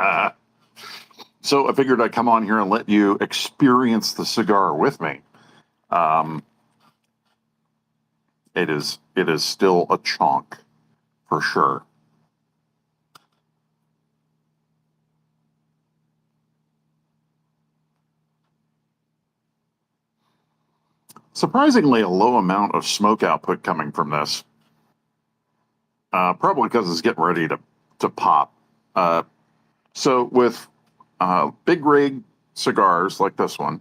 Uh, so I figured I'd come on here and let you experience the cigar with me. Um, it is still a chonk for sure. Surprisingly, a low amount of smoke output coming from this. Probably because it's getting ready to pop. Uh, so with big rig cigars like this one,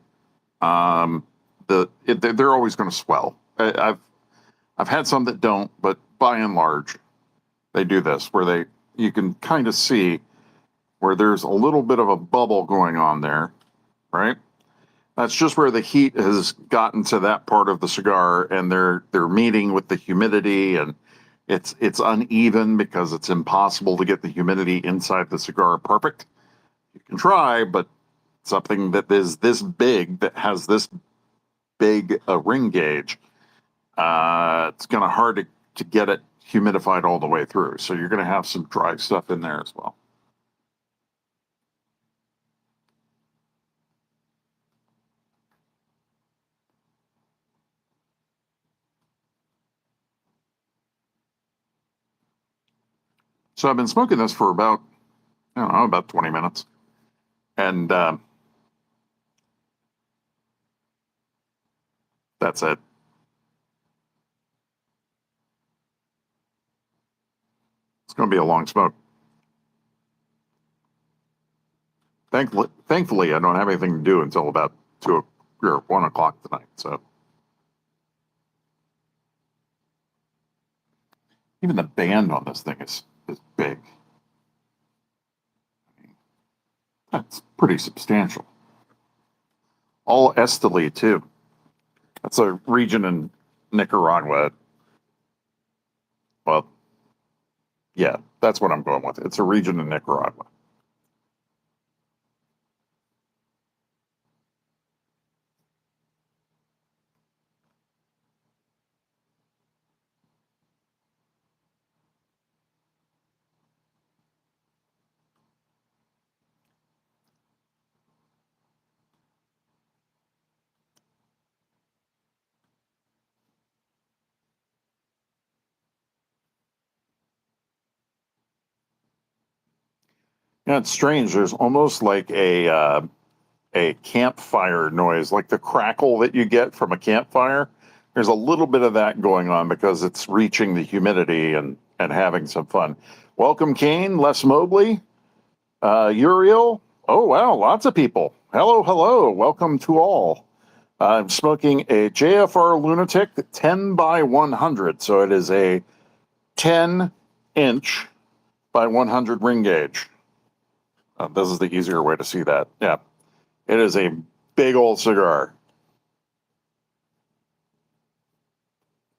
they're always going to swell. I've had some that don't, but by and large, they do this where you can kind of see where there's a little bit of a bubble going on there, right? That's just where the heat has gotten to that part of the cigar, and they're meeting with the humidity, and it's uneven because it's impossible to get the humidity inside the cigar perfect. You can try, but something that is this big, that has this big a ring gauge, it's kind of hard to get it humidified all the way through. So you're going to have some dry stuff in there as well. So I've been smoking this for about, I don't know, about 20 minutes. And that's it. It's going to be a long smoke. Thankfully, I don't have anything to do until about 2 or 1 o'clock tonight. So even the band on this thing is big. That's pretty substantial. All Esteli, too. That's a region in Nicaragua. Well, yeah, that's what I'm going with. It's a region in Nicaragua. Yeah, it's strange. There's almost like a campfire noise, like the crackle that you get from a campfire. There's a little bit of that going on because it's reaching the humidity and having some fun. Welcome, Kane, Les Mobley, Uriel. Oh, wow, lots of people. Hello, hello. Welcome to all. I'm smoking a JFR Lunatic 10 by 100. So it is a 10-inch by 100 ring gauge. This is the easier way to see that. Yeah. It is a big old cigar.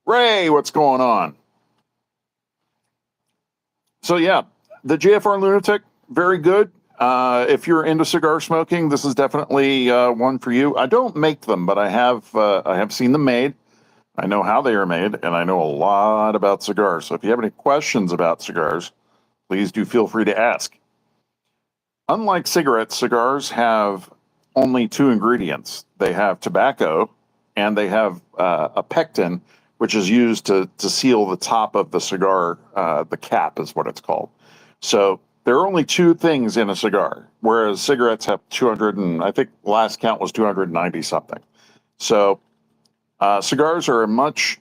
Ray, what's going on? So yeah, the JFR Lunatic, very good. If you're into cigar smoking, this is definitely one for you. I don't make them, but I have seen them made. I know how they are made, and I know a lot about cigars. So if you have any questions about cigars, please do feel free to ask. Unlike cigarettes, cigars have only 2 ingredients. They have tobacco, and they have a pectin, which is used to seal the top of the cigar. The cap is what it's called. So there are only 2 things in a cigar, whereas cigarettes have 200, and I think last count was 290 something. So cigars are a much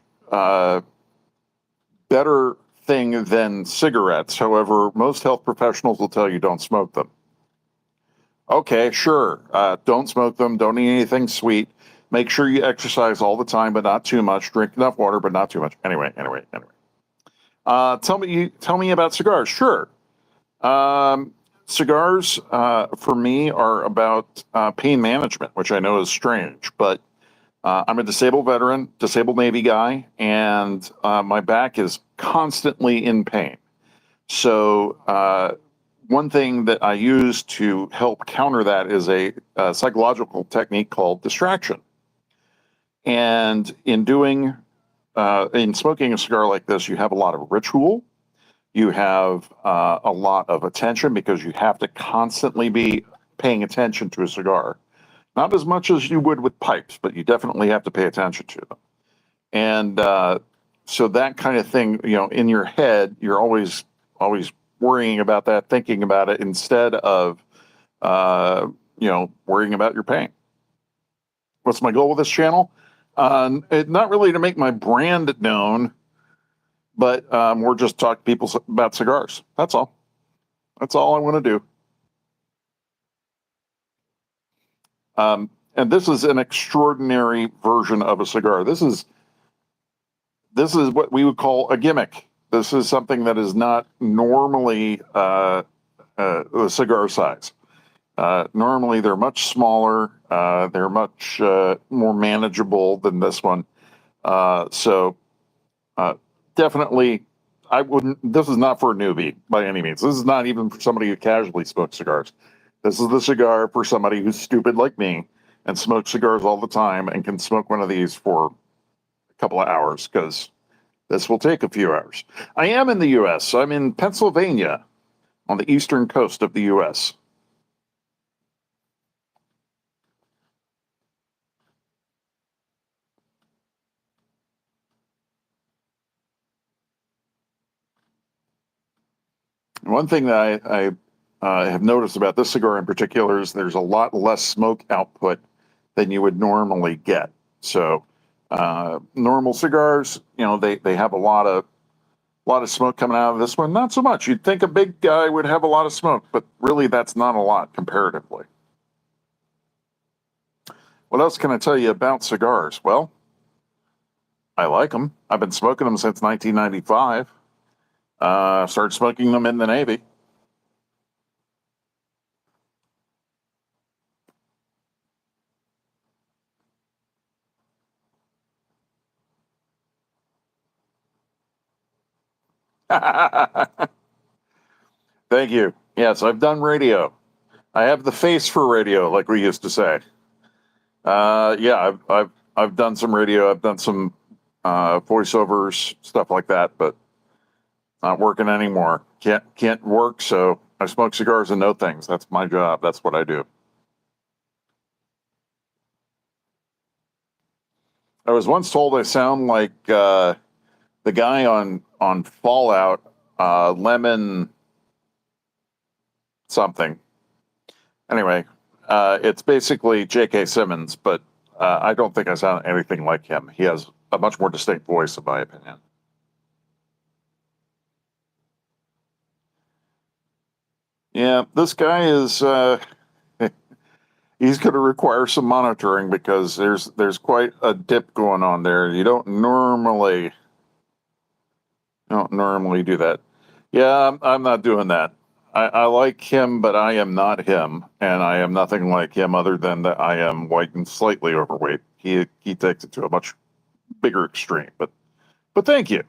better thing than cigarettes. However, most health professionals will tell you don't smoke them. Okay, sure. Don't smoke them. Don't eat anything sweet. Make sure you exercise all the time, but not too much. Drink enough water, but not too much. Anyway. Tell me about cigars. Sure. Cigars for me are about pain management, which I know is strange, but I'm a disabled veteran, disabled Navy guy, and my back is constantly in pain. So one thing that I use to help counter that is a psychological technique called distraction. And in smoking a cigar like this, you have a lot of ritual. You have a lot of attention because you have to constantly be paying attention to a cigar. Not as much as you would with pipes, but you definitely have to pay attention to them. And so that kind of thing, in your head, you're always worrying about that, thinking about it instead of, worrying about your pain. What's my goal with this channel? Not really to make my brand known, but we're just talking to people about cigars. That's all. That's all I want to do. And this is an extraordinary version of a cigar. This is what we would call a gimmick. This is something that is not normally a cigar size. Normally, they're much smaller. They're much more manageable than this one. So definitely, I wouldn't. This is not for a newbie by any means. This is not even for somebody who casually smokes cigars. This is the cigar for somebody who's stupid like me and smokes cigars all the time and can smoke one of these for a couple of hours, because this will take a few hours. I am in the U.S. I'm in Pennsylvania on the eastern coast of the U.S. One thing that I have noticed about this cigar in particular is there's a lot less smoke output than you would normally get. So normal cigars, they have a lot of smoke coming out of this one. Not so much. You'd think a big guy would have a lot of smoke, but really that's not a lot comparatively. What else can I tell you about cigars? Well, I like them. I've been smoking them since 1995. Started smoking them in the Navy. Thank you. Yes, I've done radio. I have the face for radio, like we used to say. Yeah, I've done some radio. I've done some voiceovers, stuff like that, but not working anymore. Can't work, so I smoke cigars and know things. That's my job. That's what I do. I was once told I sound like the guy on Fallout, Lemon something. Anyway, it's basically J.K. Simmons, but I don't think I sound anything like him. He has a much more distinct voice, in my opinion. Yeah, this guy is he's going to require some monitoring because there's quite a dip going on there. You don't normally do that. Yeah, I'm not doing that. I like him, but I am not him, and I am nothing like him other than that I am white and slightly overweight. He takes it to a much bigger extreme, but thank you.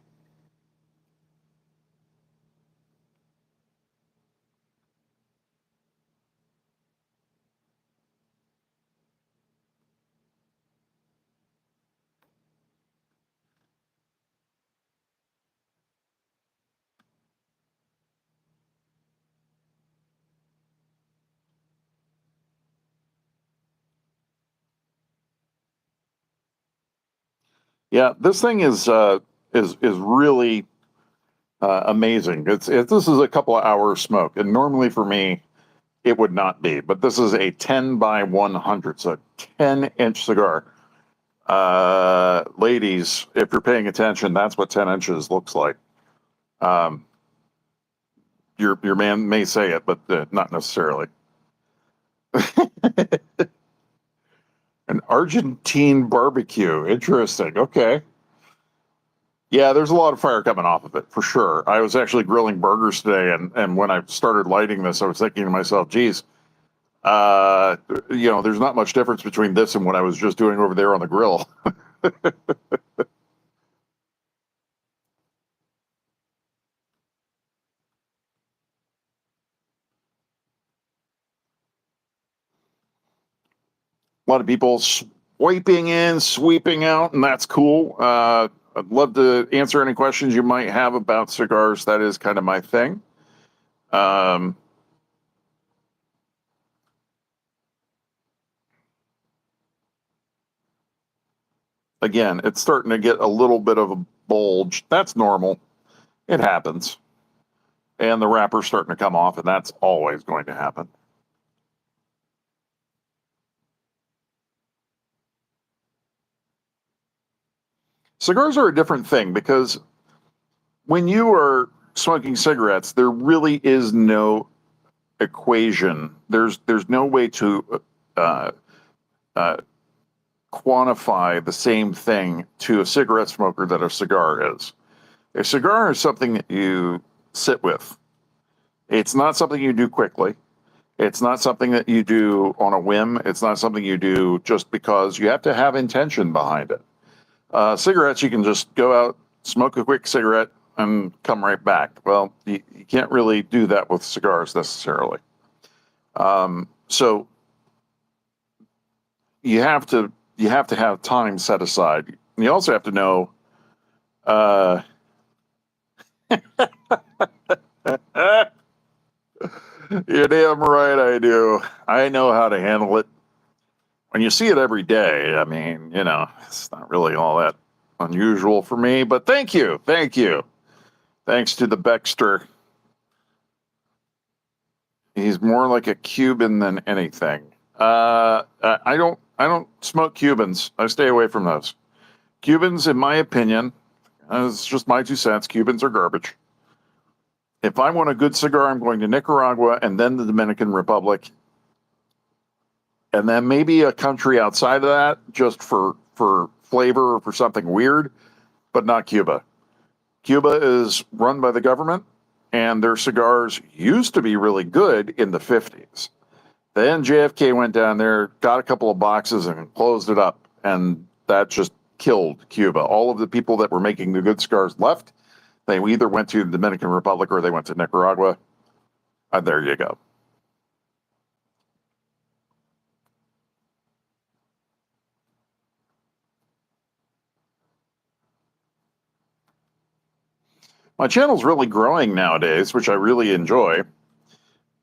Yeah, this thing is really amazing. This is a couple of hours smoke, and normally for me it would not be, but this is a 10 by 100, so 10-inch cigar. Ladies, if you're paying attention, that's what 10 inches looks like. Um, your man may say it, but not necessarily. An Argentine barbecue. Interesting. Okay. Yeah, there's a lot of fire coming off of it for sure. I was actually grilling burgers today, and when I started lighting this, I was thinking to myself, geez, there's not much difference between this and what I was just doing over there on the grill. A lot of people swiping in, sweeping out, and that's cool. I'd love to answer any questions you might have about cigars. That is kind of my thing. Again, it's starting to get a little bit of a bulge. That's normal. It happens. And the wrapper's starting to come off, and that's always going to happen. Cigars are a different thing because when you are smoking cigarettes, there really is no equation. There's no way to quantify the same thing to a cigarette smoker that a cigar is. A cigar is something that you sit with. It's not something you do quickly. It's not something that you do on a whim. It's not something you do just because. You have to have intention behind it. Cigarettes, you can just go out, smoke a quick cigarette, and come right back. Well, you can't really do that with cigars necessarily. So you have to have time set aside. And you also have to know. You're damn right I do. I know how to handle it. When you see it every day, I mean, it's not really all that unusual for me, but thank you. Thanks to the Baxter. He's more like a Cuban than anything. I don't smoke Cubans. I stay away from those. Cubans, in my opinion, it's just my 2 cents, Cubans are garbage. If I want a good cigar, I'm going to Nicaragua and then the Dominican Republic. And then maybe a country outside of that just for flavor or for something weird, but not Cuba. Cuba is run by the government, and their cigars used to be really good in the 50s. Then JFK went down there, got a couple of boxes, and closed it up, and that just killed Cuba. All of the people that were making the good cigars left. They either went to the Dominican Republic or they went to Nicaragua. There you go. My channel's really growing nowadays, which I really enjoy.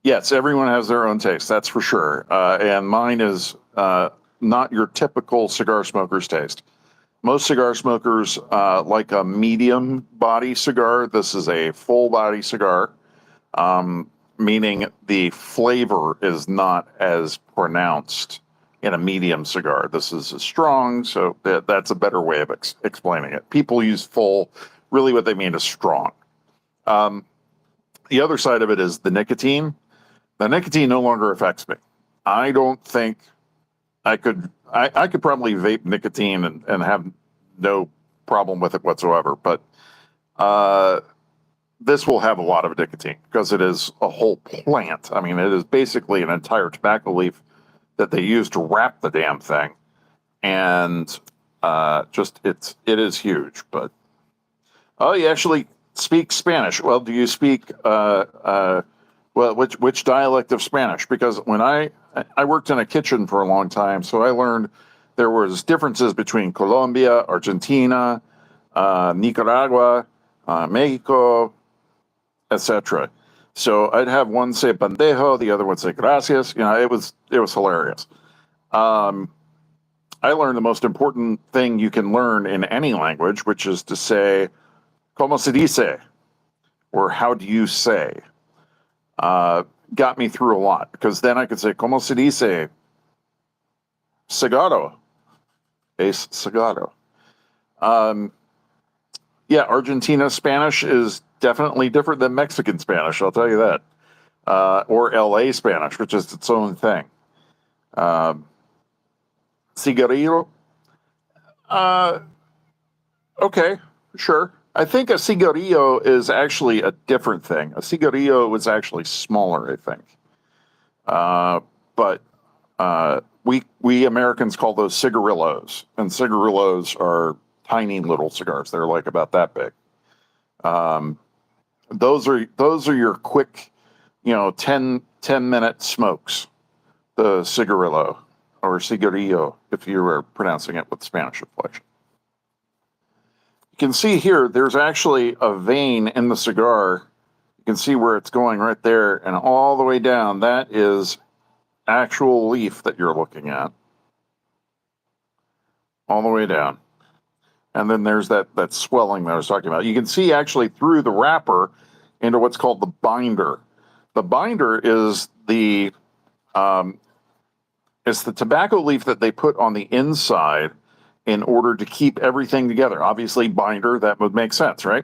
Yes, everyone has their own taste, that's for sure. And mine is not your typical cigar smoker's taste. Most cigar smokers like a medium body cigar. This is a full body cigar, meaning the flavor is not as pronounced in a medium cigar. This is a strong, so that's a better way of explaining it. People use full, really what they mean is strong. The other side of it is the nicotine. The nicotine no longer affects me. I don't think I could probably vape nicotine and have no problem with it whatsoever. But this will have a lot of nicotine because it is a whole plant. I mean, it is basically an entire tobacco leaf that they use to wrap the damn thing. And it is huge. But oh, you actually speak Spanish. Well, do you speak which dialect of Spanish? Because when I worked in a kitchen for a long time, so I learned there was differences between Colombia, Argentina, Nicaragua, Mexico, etc. So I'd have one say pendejo, the other would say gracias. It was hilarious. I learned the most important thing you can learn in any language, which is to say, ¿cómo se dice? Or how do you say? Got me through a lot, because then I could say, ¿cómo se dice? Cigarro. Es cigarro. Yeah, Argentina Spanish is definitely different than Mexican Spanish, I'll tell you that. Or LA Spanish, which is its own thing. Cigarrillo? Okay, sure. I think a cigarrillo is actually a different thing. A cigarrillo was actually smaller, I think. But we Americans call those cigarillos, and cigarillos are tiny little cigars. They're like about that big. Those are your quick, 10-minute smokes. The cigarillo or cigarillo, if you were pronouncing it with Spanish inflection. You can see here, there's actually a vein in the cigar. You can see where it's going right there, and all the way down, that is actual leaf that you're looking at. All the way down. And then there's that swelling that I was talking about. You can see actually through the wrapper into what's called the binder. The binder is it's the tobacco leaf that they put on the inside in order to keep everything together. Obviously, binder, that would make sense, right?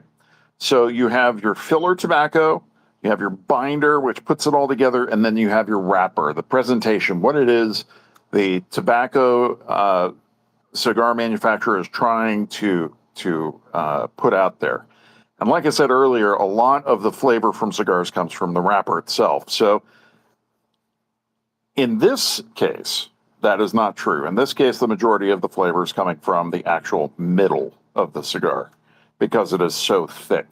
So you have your filler tobacco, you have your binder, which puts it all together, and then you have your wrapper, the presentation, what it is the tobacco cigar manufacturer is trying to put out there. And like I said earlier, a lot of the flavor from cigars comes from the wrapper itself. So in this case, that is not true. In this case, the majority of the flavor is coming from the actual middle of the cigar because it is so thick.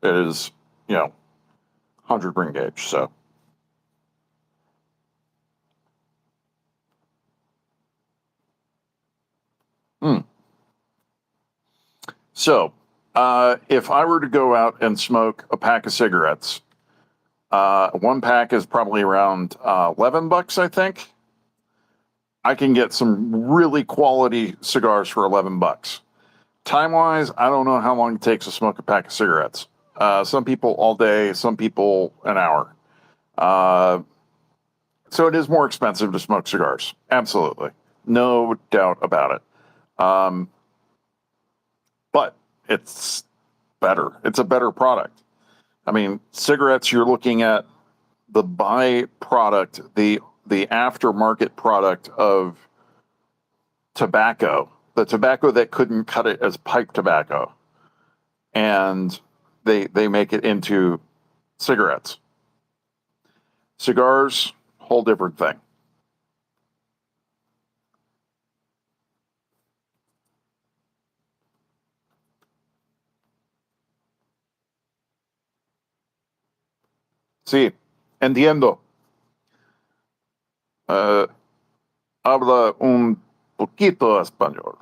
It is, 100 ring gauge. So, so if I were to go out and smoke a pack of cigarettes, one pack is probably around $11, I think. I can get some really quality cigars for $11. Time wise, I don't know how long it takes to smoke a pack of cigarettes. Some people all day, some people an hour. So it is more expensive to smoke cigars. Absolutely. No doubt about it. But it's better. It's a better product. I mean, cigarettes, you're looking at the byproduct, the aftermarket product of tobacco, the tobacco that couldn't cut it as pipe tobacco, and they make it into cigarettes. Cigars, whole different thing. Sí, entiendo. Uh, habla un poquito español.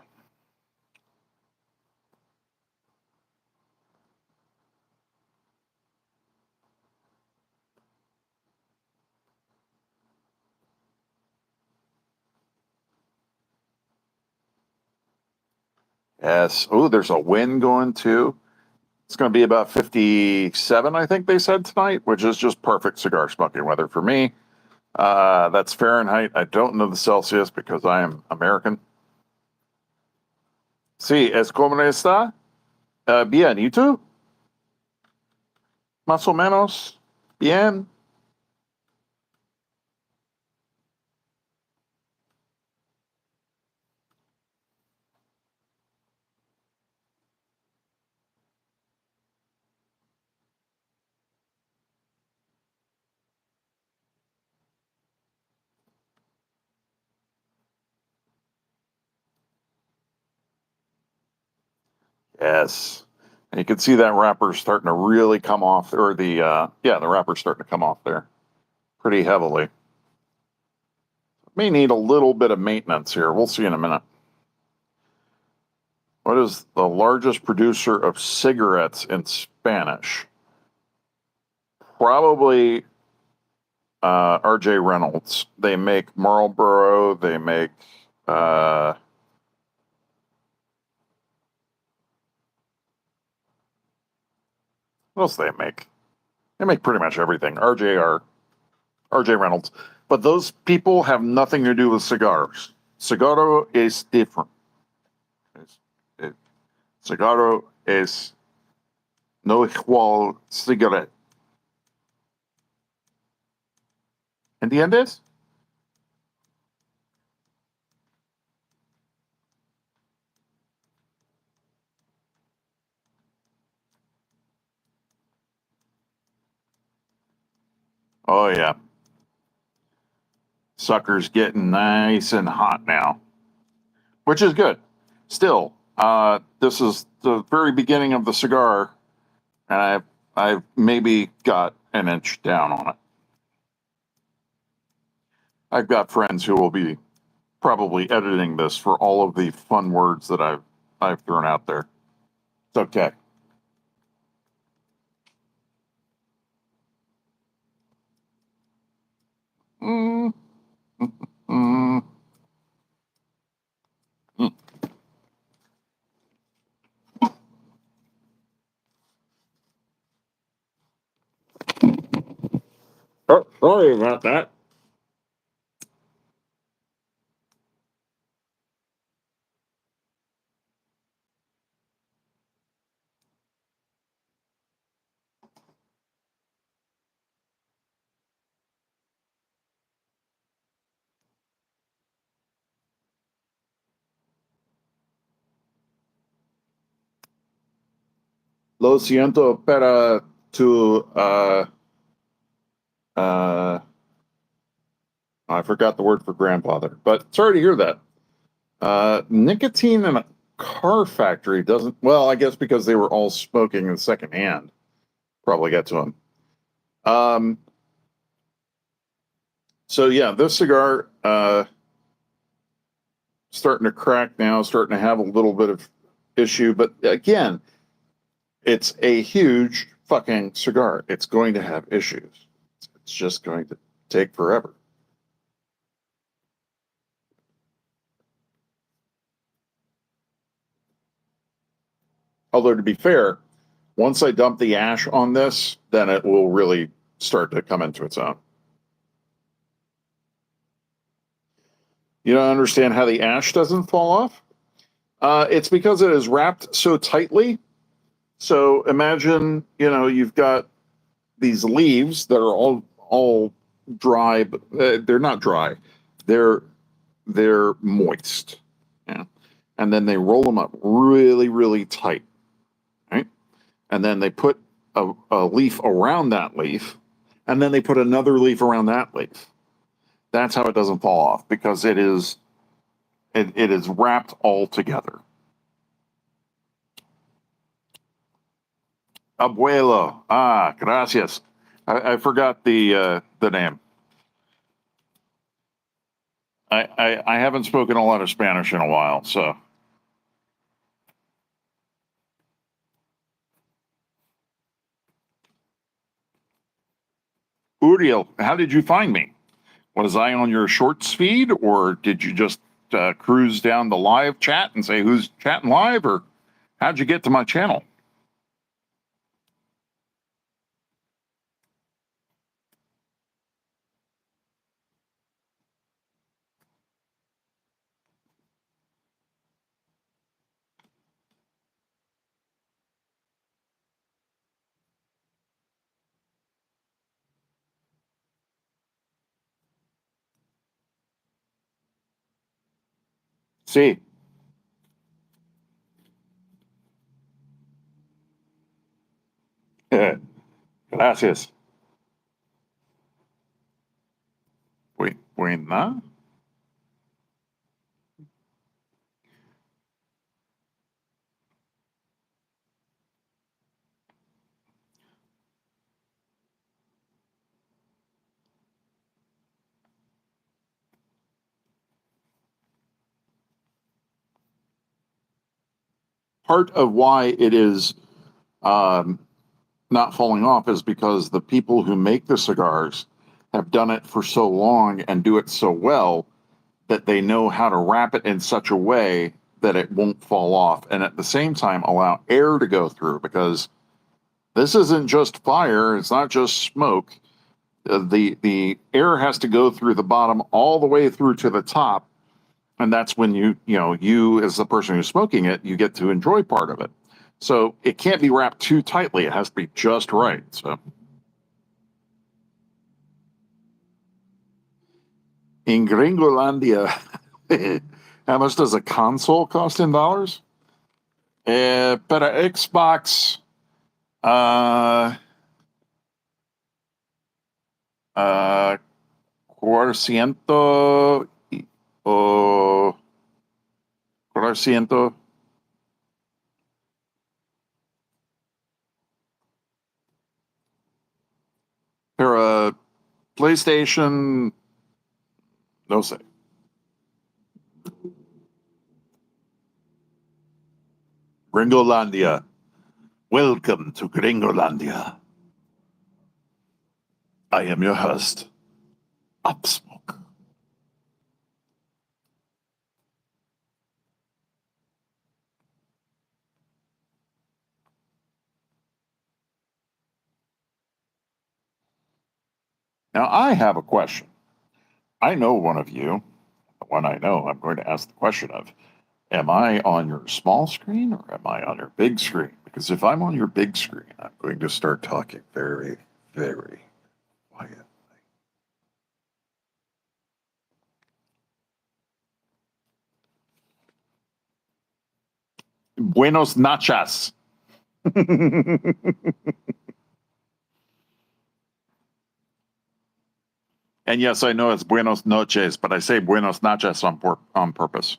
Yes. Oh, there's a wind going too. It's going to be about 57, I think they said tonight, which is just perfect cigar smoking weather for me. That's Fahrenheit. I don't know the Celsius because I am American. Sí, es como está. Bien, ¿y tú? Más o menos. Bien. Yes. And you can see that wrapper starting to really come off, or the wrapper's starting to come off there pretty heavily. May need a little bit of maintenance here. We'll see in a minute. What is the largest producer of cigarettes in Spanish? Probably R.J. Reynolds. They make Marlboro. They make what else do they make? They make pretty much everything. R.J. Reynolds. But those people have nothing to do with cigars. Cigarro is different. Es, eh, cigarro es no igual cigarette. ¿Entiendes? Oh yeah. Sucker's getting nice and hot now, which is good. Still, this is the very beginning of the cigar, and I've maybe got an inch down on it. I've got friends who will be probably editing this for all of the fun words that I've thrown out there. It's okay. Mm, mm, mm, mm. Oh, sorry about that. Lo siento para tu uh, I forgot the word for grandfather, but sorry to hear that. Nicotine in a car factory doesn't, well, I guess because they were all smoking in secondhand, probably got to them. So yeah, this cigar, starting to crack now, starting to have a little bit of issue, but again, it's a huge fucking cigar. It's going to have issues. It's just going to take forever. Although to be fair, once I dump the ash on this, then it will really start to come into its own. You don't understand how the ash doesn't fall off? It's because it is wrapped so tightly. So imagine, you've got these leaves that are all dry, but they're not dry. They're moist. Yeah. And then they roll them up really, really tight. Right? And then they put a leaf around that leaf, and then they put another leaf around that leaf. That's how it doesn't fall off, because it is wrapped all together. Abuelo. Ah, gracias. I forgot the name. I haven't spoken a lot of Spanish in a while, so. Uriel, how did you find me? Was I on your shorts feed, or did you just cruise down the live chat and say who's chatting live, or how'd you get to my channel? Sí. Gracias. Buena. Part of why it is um, not falling off is because the people who make the cigars have done it for so long and do it so well that they know how to wrap it in such a way that it won't fall off, and at the same time allow air to go through, because this isn't just fire, it's not just smoke. The air has to go through the bottom all the way through to the top, and that's when you as the person who's smoking it, you get to enjoy part of it. So it can't be wrapped too tightly, it has to be just right. So in Gringolandia, how much does a console cost in dollars? Para Xbox, uh, uh, 400 o 400. Para PlayStation, no sé. Gringolandia. Welcome to Gringolandia. I am your host, Upsmoke. Now, I have a question. I know one of you, the one I know I'm going to ask the question of. Am I on your small screen or am I on your big screen? Because if I'm on your big screen, I'm going to start talking very, very quiet. Buenos nachas. And yes, I know it's buenos noches, but I say buenos nachas on purpose.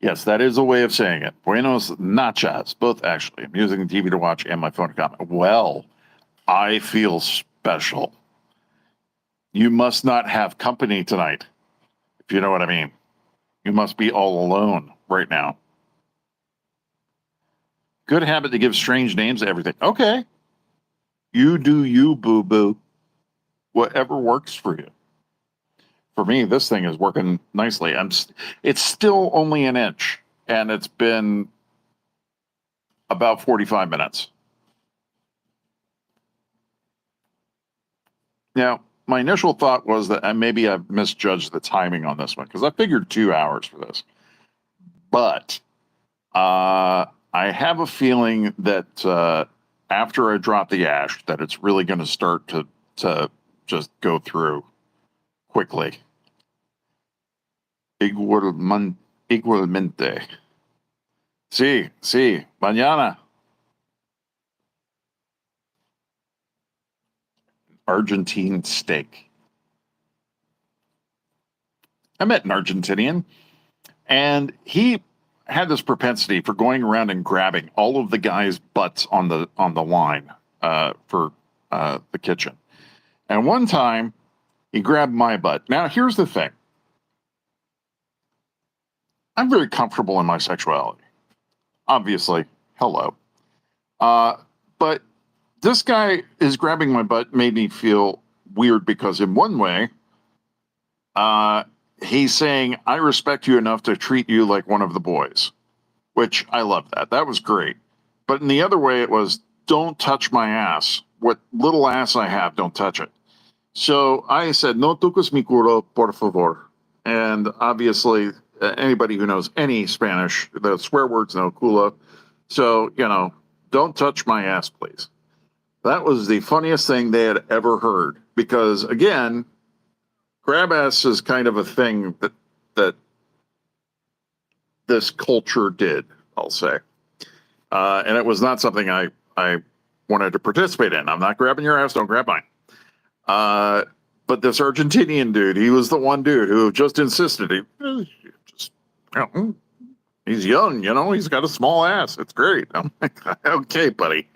Yes, that is a way of saying it. Buenos nachas, both actually. I'm using the TV to watch and my phone to comment. Well, I feel special. You must not have company tonight, if you know what I mean. You must be all alone right now. Good habit to give strange names to everything. Okay. You do you, boo boo. Whatever works for you. For me, this thing is working nicely. It's still only an inch, and it's been about 45 minutes. Now, my initial thought was that maybe I've misjudged the timing on this one because I figured 2 hours for this. But I have a feeling that after I drop the ash, that it's really going to start to just go through quickly. Igualmente. Sí, sí, mañana. Argentine steak. I met an Argentinian, and he had this propensity for going around and grabbing all of the guys' butts on the line for the kitchen. And one time, he grabbed my butt. Now, here's the thing. I'm very comfortable in my sexuality. Obviously, hello. But this guy is grabbing my butt made me feel weird because in one way, uh, he's saying, I respect you enough to treat you like one of the boys, which I love that. That was great. But in the other way, it was, don't touch my ass. What little ass I have, don't touch it. So I said, no toques mi culo, por favor. And obviously, anybody who knows any Spanish, the swear words no culo. So, don't touch my ass, please. That was the funniest thing they had ever heard because, again, grab ass is kind of a thing that this culture did, I'll say. And it was not something I wanted to participate in. I'm not grabbing your ass, don't grab mine. But this Argentinian dude, he was the one dude who just insisted. He's young, he's got a small ass. It's great. I'm like, okay, buddy.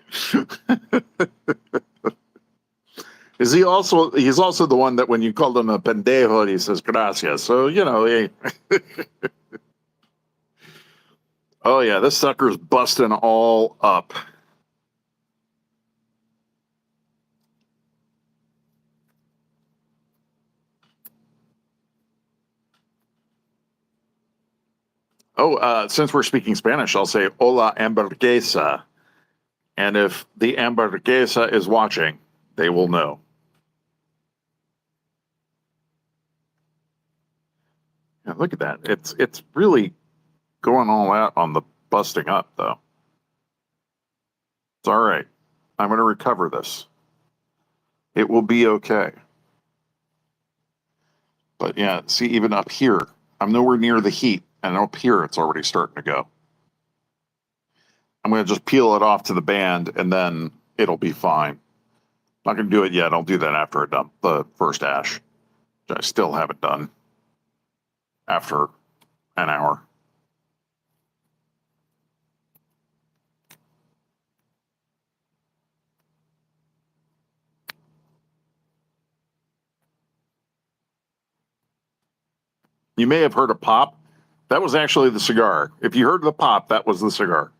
He's also the one that when you called him a pendejo, he says gracias. So, oh yeah, this sucker's busting all up. Oh, since we're speaking Spanish, I'll say hola hamburguesa. And if the hamburguesa is watching, they will know. Yeah, look at that. It's really going all out on the busting up, though. It's all right. I'm going to recover this. It will be okay. But yeah, see, even up here, I'm nowhere near the heat. And up here, it's already starting to go. I'm going to just peel it off to the band and then it'll be fine. Not going to do it yet. I'll do that after I dump the first ash, which I still haven't done after an hour. You may have heard a pop. That was actually the cigar. If you heard the pop, that was the cigar.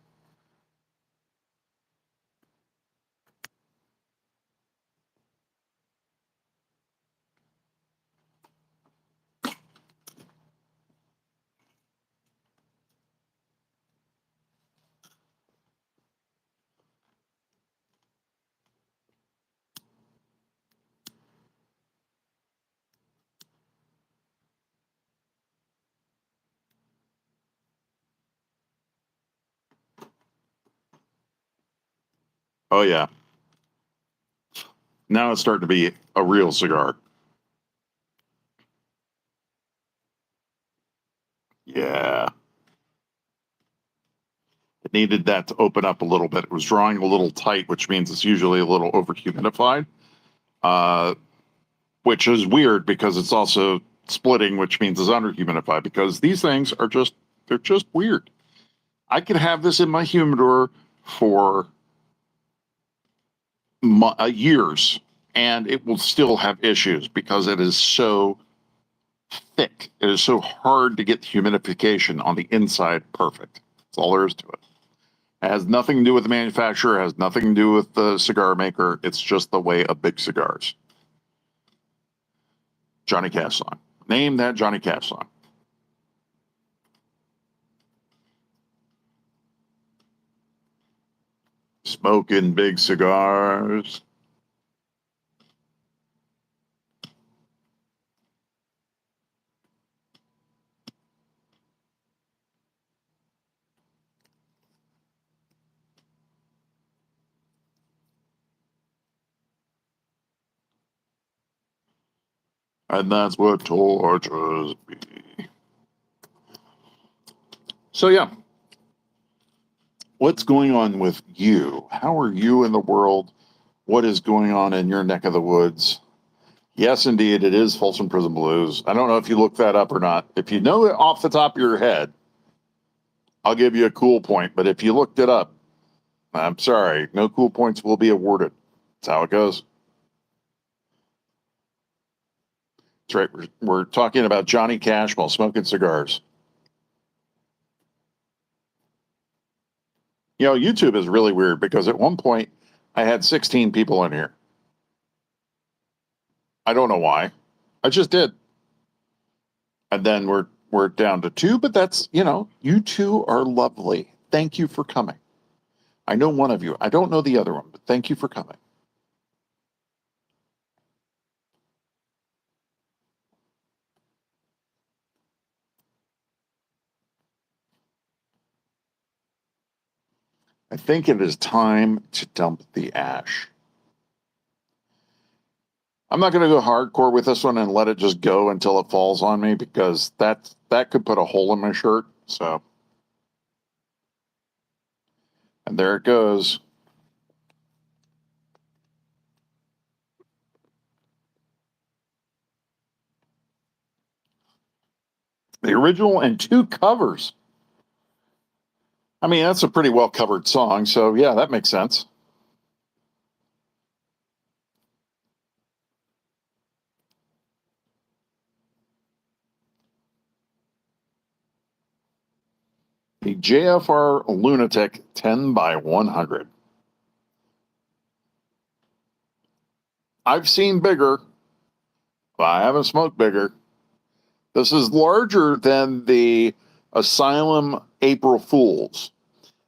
Oh, yeah. Now it's starting to be a real cigar. Yeah. It needed that to open up a little bit. It was drawing a little tight, which means it's usually a little over humidified, which is weird because it's also splitting, which means it's under humidified, because these things are just, they're just weird. I could have this in my humidor for years and it will still have issues because it is so thick. It is so hard to get the humidification on the inside perfect. That's all there is to it. It has nothing to do with the manufacturer. It has nothing to do with the cigar maker. It's just the way of big cigars. Johnny Cash song. Name that Johnny Cash song. Smoking big cigars. And that's what tortures me. So, yeah. What's going on with you? How are you in the world? What is going on in your neck of the woods? Yes, indeed, it is Folsom Prison Blues. I don't know if you looked that up or not. If you know it off the top of your head, I'll give you a cool point. But if you looked it up, I'm sorry, no cool points will be awarded. That's how it goes. That's right. We're talking about Johnny Cash while smoking cigars. You know, YouTube is really weird because at one point I had 16 people in here. I don't know why. I just did. And then we're down to 2, but that's, you know, you two are lovely. Thank you for coming. I know one of you. I don't know the other one, but thank you for coming. I think it is time to dump the ash. I'm not going to go hardcore with this one and let it just go until it falls on me because that could put a hole in my shirt. So, and there it goes. The original and 2 covers. I mean, that's a pretty well covered song. So, yeah, that makes sense. The JFR Lunatic 10 by 100. I've seen bigger, but I haven't smoked bigger. This is larger than the Asylum April Fools.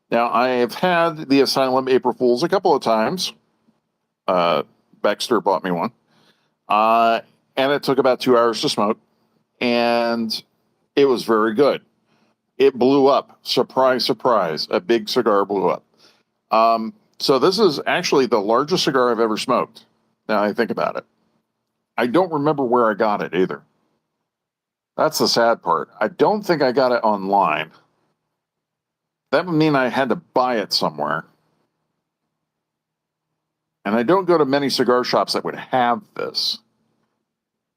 Now, I have had the Asylum April Fools a couple of times. Baxter bought me one. And it took about 2 hours to smoke. And it was very good. It blew up. Surprise, surprise. A big cigar blew up. So this is actually the largest cigar I've ever smoked. Now I think about it. I don't remember where I got it either. That's the sad part. I don't think I got it online. That would mean I had to buy it somewhere. And I don't go to many cigar shops that would have this.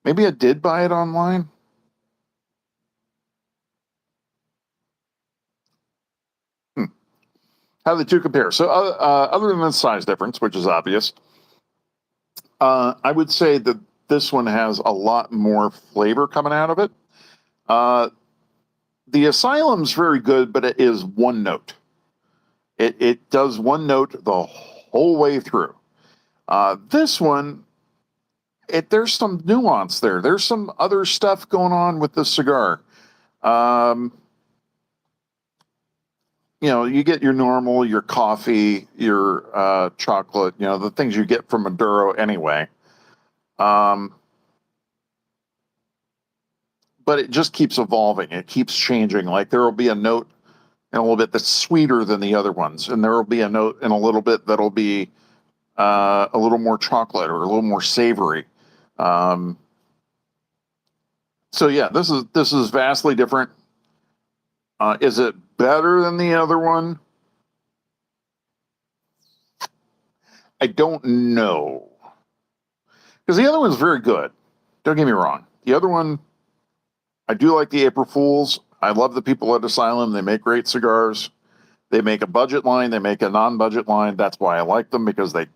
Maybe I did buy it online. How the two compare? So other than the size difference, which is obvious, I would say that this one has a lot more flavor coming out of it. Uh, the Asylum's very good, but it is one note. It does one note the whole way through. This one, there's some nuance there. There's some other stuff going on with the cigar. Um, you get your normal, your coffee, your chocolate, the things you get from Maduro anyway. Um, but it just keeps evolving. It keeps changing. Like there will be a note in a little bit that's sweeter than the other ones, and there will be a note in a little bit that'll be a little more chocolate or a little more savory. Um, so yeah, this is vastly different. Is it better than the other one? I don't know, because the other one's very good. Don't get me wrong. The other one, I do like the April Fools. I love the people at Asylum. They make great cigars. They make a budget line. They make a non-budget line. That's why I like them, because they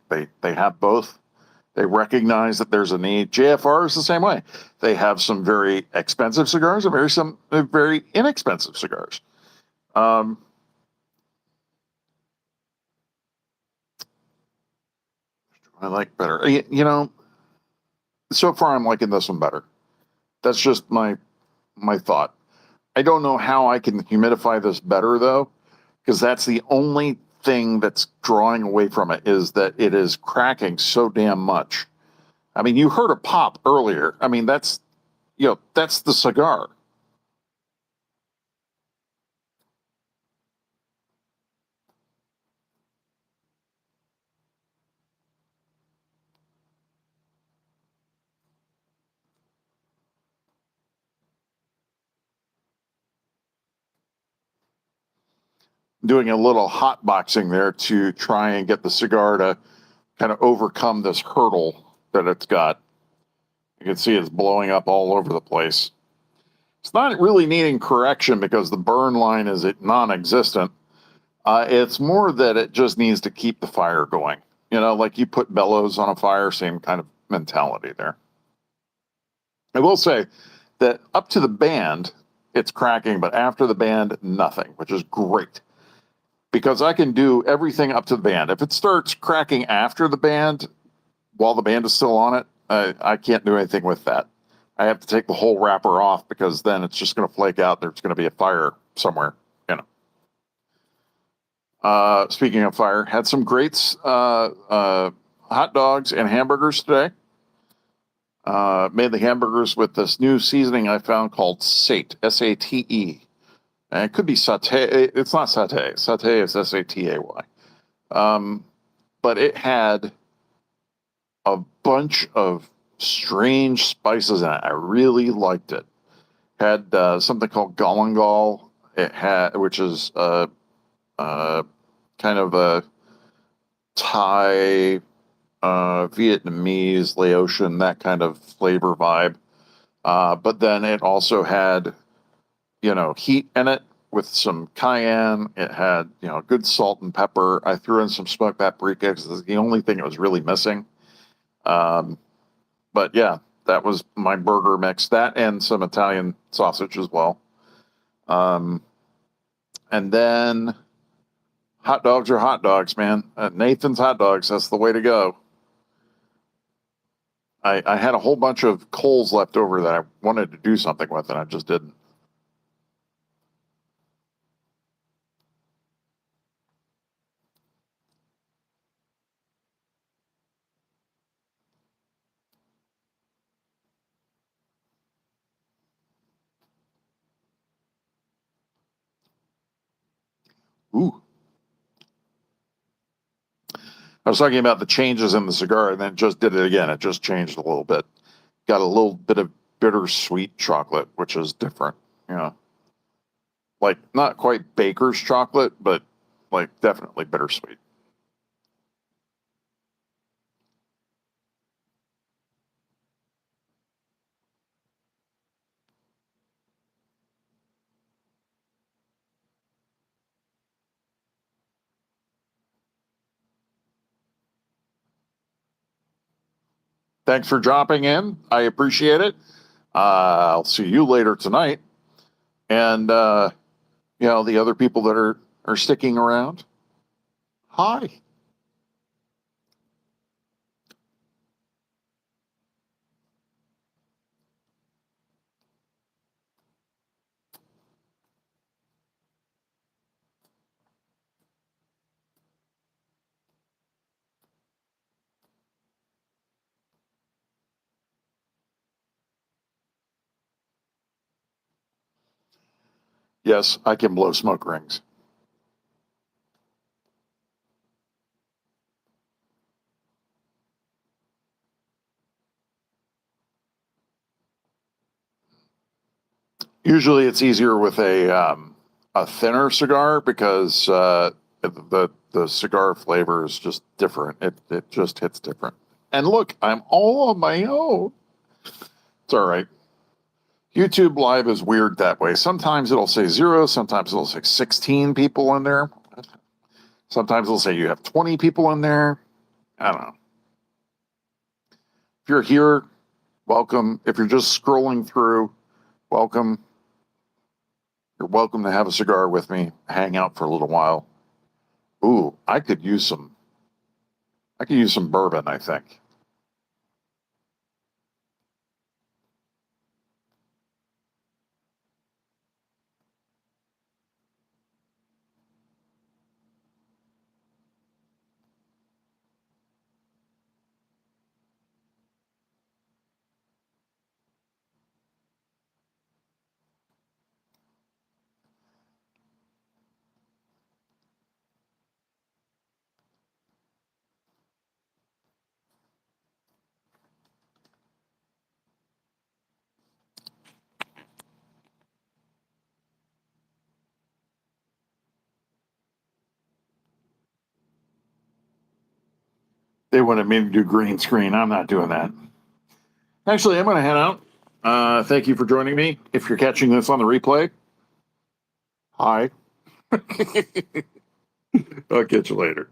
have both. They recognize that there's a need. JFR is the same way. They have some very expensive cigars and some very inexpensive cigars. Um, I like better. So far I'm liking this one better. That's just my thought. I don't know how I can humidify this better though, because that's the only thing that's drawing away from it, is that it is cracking so damn much. I mean, you heard a pop earlier. I mean, that's the cigar. Doing a little hot boxing there to try and get the cigar to kind of overcome this hurdle that it's got. You can see it's blowing up all over the place. It's not really needing correction because the burn line is non-existent. It's more that it just needs to keep the fire going. Like you put bellows on a fire, same kind of mentality there. I will say that up to the band, it's cracking, but after the band, nothing, which is great, because I can do everything up to the band. If it starts cracking after the band, while the band is still on it, I can't do anything with that. I have to take the whole wrapper off, because then it's just going to flake out. There's going to be a fire somewhere. Speaking of fire, had some great hot dogs and hamburgers today. Made the hamburgers with this new seasoning I found called Sate, S-A-T-E. And it could be satay. It's not satay. Satay is S-A-T-A-Y. But it had a bunch of strange spices in it. I really liked it. Had something called galangal. It had, which is kind of a Thai, Vietnamese, Laotian, that kind of flavor vibe. But then it also had, heat in it with some cayenne. It had, good salt and pepper. I threw in some smoked paprika because it's the only thing it was really missing. Um, but yeah, that was my burger mix. That and some Italian sausage as well. Um, and then hot dogs are hot dogs, man. Nathan's hot dogs, that's the way to go. I had a whole bunch of coals left over that I wanted to do something with, and I just didn't. Ooh. I was talking about the changes in the cigar, and then just did it again. It just changed a little bit. Got a little bit of bittersweet chocolate, which is different. You know, like not quite baker's chocolate, but like definitely bittersweet. Thanks for dropping in. I appreciate it. I'll see you later tonight. And the other people that are sticking around. Hi. Yes, I can blow smoke rings. Usually, it's easier with a thinner cigar because the cigar flavor is just different. It just hits different. And look, I'm all on my own. It's all right. YouTube Live is weird that way. Sometimes it'll say 0, sometimes it'll say 16 people in there. Sometimes it'll say you have 20 people in there. I don't know. If you're here, welcome. If you're just scrolling through, welcome. You're welcome to have a cigar with me, hang out for a little while. Ooh, I could use some bourbon, I think. They wanted me to do green screen. I'm not doing that. Actually, I'm going to head out. Thank you for joining me. If you're catching this on the replay, hi. I'll catch you later.